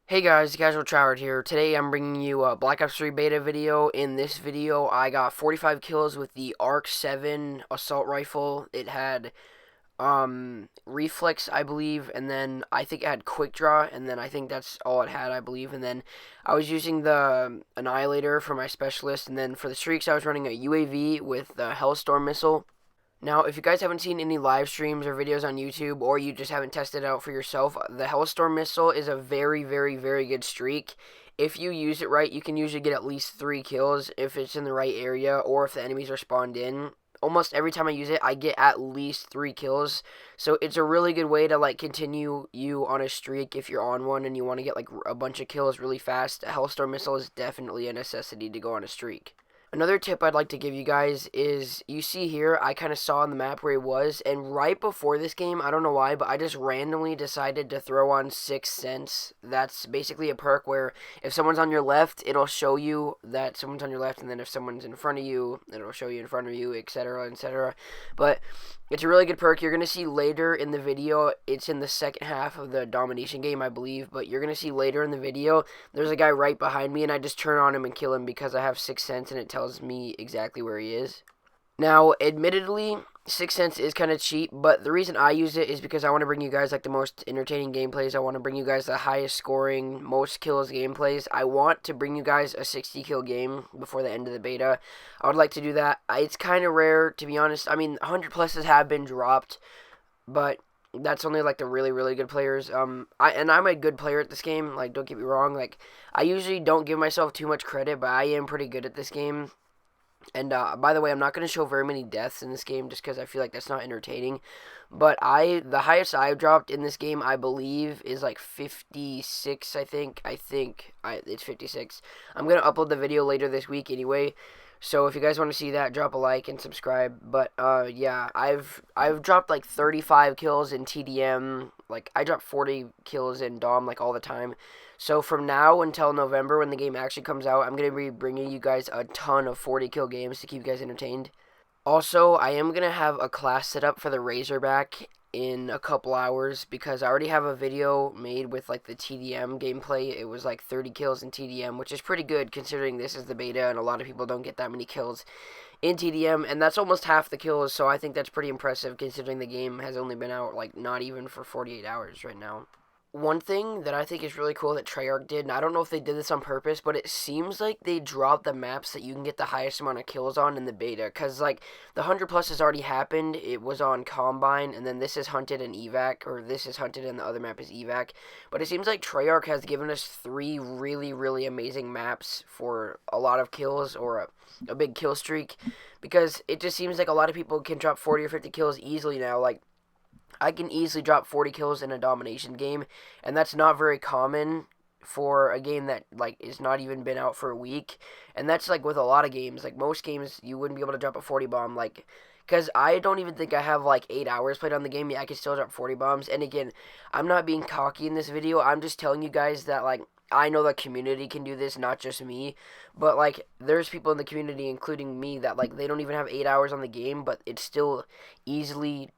Hey guys, Casual Troward here. Today I'm bringing you a Black Ops 3 beta video. In this video, I got 45 kills with the ARK-7 assault rifle. It had reflex, I believe, and then I think it had quick draw, and then I think that's all it had, I believe. And then I was using the Annihilator for my specialist, and then for the streaks I was running a UAV with the Hellstorm missile. Now, if you guys haven't seen any live streams or videos on YouTube, or you just haven't tested it out for yourself, the Hellstorm missile is a very, very, very good streak. If you use it right, you can usually get at least 3 kills if it's in the right area, or if the enemies are spawned in. Almost every time I use it, I get at least 3 kills. So it's a really good way to continue you on a streak if you're on one and you want to get a bunch of kills really fast. A Hellstorm missile is definitely a necessity to go on a streak. Another tip I'd like to give you guys is, you see here, I kind of saw on the map where he was, and right before this game, I don't know why, but I just randomly decided to throw on 6th Sense. That's basically a perk where if someone's on your left, it'll show you that someone's on your left, and then if someone's in front of you, it'll show you in front of you, etc., etc. But it's a really good perk. You're going to see later in the video, it's in the second half of the domination game, I believe, but you're going to see later in the video, there's a guy right behind me, and I just turn on him and kill him because I have 6th Sense, and it tells me exactly where he is. Now, admittedly, 6th Sense is kind of cheap, but the reason I use it is because I want to bring you guys the most entertaining gameplays. I want to bring you guys the highest scoring, most kills gameplays. I want to bring you guys a 60 kill game before the end of the beta. I would like to do that. It's kind of rare, to be honest. I mean, 100 pluses have been dropped, but that's only the really, really good players. I'm a good player at this game. Don't get me wrong. I usually don't give myself too much credit, but I am pretty good at this game. And by the way, I'm not going to show very many deaths in this game just because I feel like that's not entertaining. But the highest I've dropped in this game, I believe, is 56, I think. It's 56. I'm going to upload the video later this week anyway. So if you guys want to see that, drop a like and subscribe. But yeah, I've dropped 35 kills in TDM. I drop 40 kills in Dom all the time. So from now until November, when the game actually comes out, I'm going to be bringing you guys a ton of 40 kill games to keep you guys entertained. Also, I am going to have a class set up for the Razorback in a couple hours because I already have a video made with the TDM gameplay. It was 30 kills in TDM, which is pretty good considering this is the beta and a lot of people don't get that many kills in TDM, and that's almost half the kills, so I think that's pretty impressive considering the game has only been out not even for 48 hours right now. One thing that I think is really cool that Treyarch did, and I don't know if they did this on purpose, but it seems like they dropped the maps that you can get the highest amount of kills on in the beta, because the 100 plus has already happened. It was on Combine, and then this is Hunted and Evac, or this is Hunted and the other map is Evac, but it seems like Treyarch has given us 3 really, really amazing maps for a lot of kills, or a big kill streak, because it just seems like a lot of people can drop 40 or 50 kills easily now. I can easily drop 40 kills in a domination game, and that's not very common for a game that is not even been out for a week. And that's with a lot of games. Most games you wouldn't be able to drop a 40 bomb because I don't even think I have 8 hours played on the game yet. I can still drop 40 bombs. And again, I'm not being cocky in this video. I'm just telling you guys that I know the community can do this, not just me, but there's people in the community, including me, that they don't even have 8 hours on the game, but it's still easily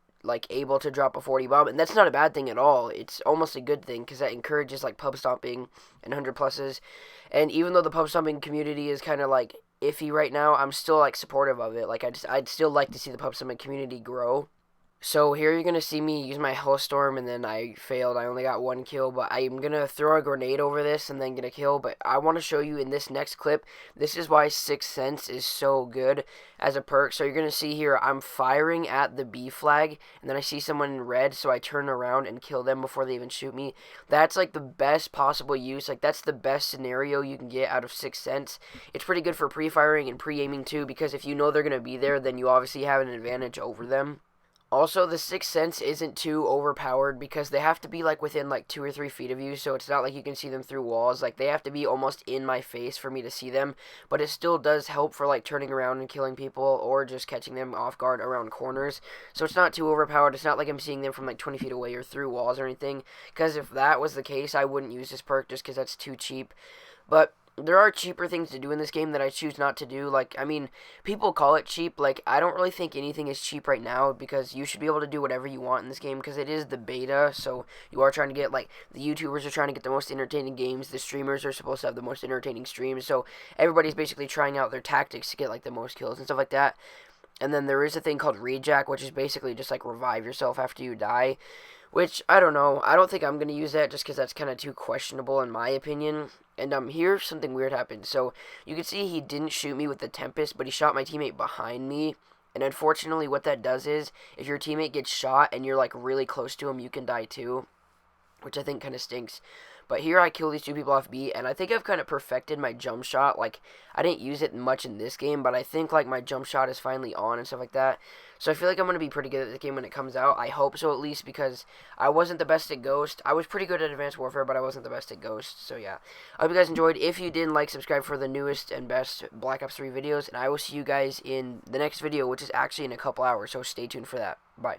able to drop a 40 bomb, and that's not a bad thing at all. It's almost a good thing because that encourages pub stomping and 100 pluses. And even though the pub stomping community is kind of iffy right now, I'm still supportive of it. I'd still like to see the pub stomping community grow. So here you're going to see me use my Hellstorm, and then I failed. I only got 1 kill, but I'm going to throw a grenade over this and then get a kill. But I want to show you in this next clip, this is why 6th Sense is so good as a perk. So you're going to see here, I'm firing at the B flag, and then I see someone in red, so I turn around and kill them before they even shoot me. That's the best possible use. That's the best scenario you can get out of 6th Sense. It's pretty good for pre-firing and pre-aiming too, because if you know they're going to be there, then you obviously have an advantage over them. Also, the 6th Sense isn't too overpowered because they have to be within 2 or 3 feet of you, so it's not you can see them through walls. They have to be almost in my face for me to see them, but it still does help for turning around and killing people or just catching them off guard around corners. So it's not too overpowered. It's not I'm seeing them from 20 feet away or through walls or anything, because if that was the case, I wouldn't use this perk just because that's too cheap. But there are cheaper things to do in this game that I choose not to do. Like, I mean, people call it cheap. Like, I don't really think anything is cheap right now because you should be able to do whatever you want in this game because it is the beta. So you are trying to get, like, the YouTubers are trying to get the most entertaining games. The streamers are supposed to have the most entertaining streams. So everybody's basically trying out their tactics to get, like, the most kills and stuff like that. And then there is a thing called Rejack, which is basically just, like, revive yourself after you die. Which, I don't know. I don't think I'm going to use that just because that's kind of too questionable in my opinion. And here, something weird happened. So, you can see he didn't shoot me with the Tempest, but he shot my teammate behind me. And unfortunately, what that does is, if your teammate gets shot and you're, like, really close to him, you can die too. Which I think kind of stinks. But here I kill these two people off B, and I think I've kind of perfected my jump shot. Like, I didn't use it much in this game, but I think, like, my jump shot is finally on and stuff like that. So I feel like I'm going to be pretty good at this game when it comes out. I hope so, at least, because I wasn't the best at Ghost. I was pretty good at Advanced Warfare, but I wasn't the best at Ghost. So, yeah. I hope you guys enjoyed. If you did, like, subscribe for the newest and best Black Ops 3 videos, and I will see you guys in the next video, which is actually in a couple hours, so stay tuned for that. Bye.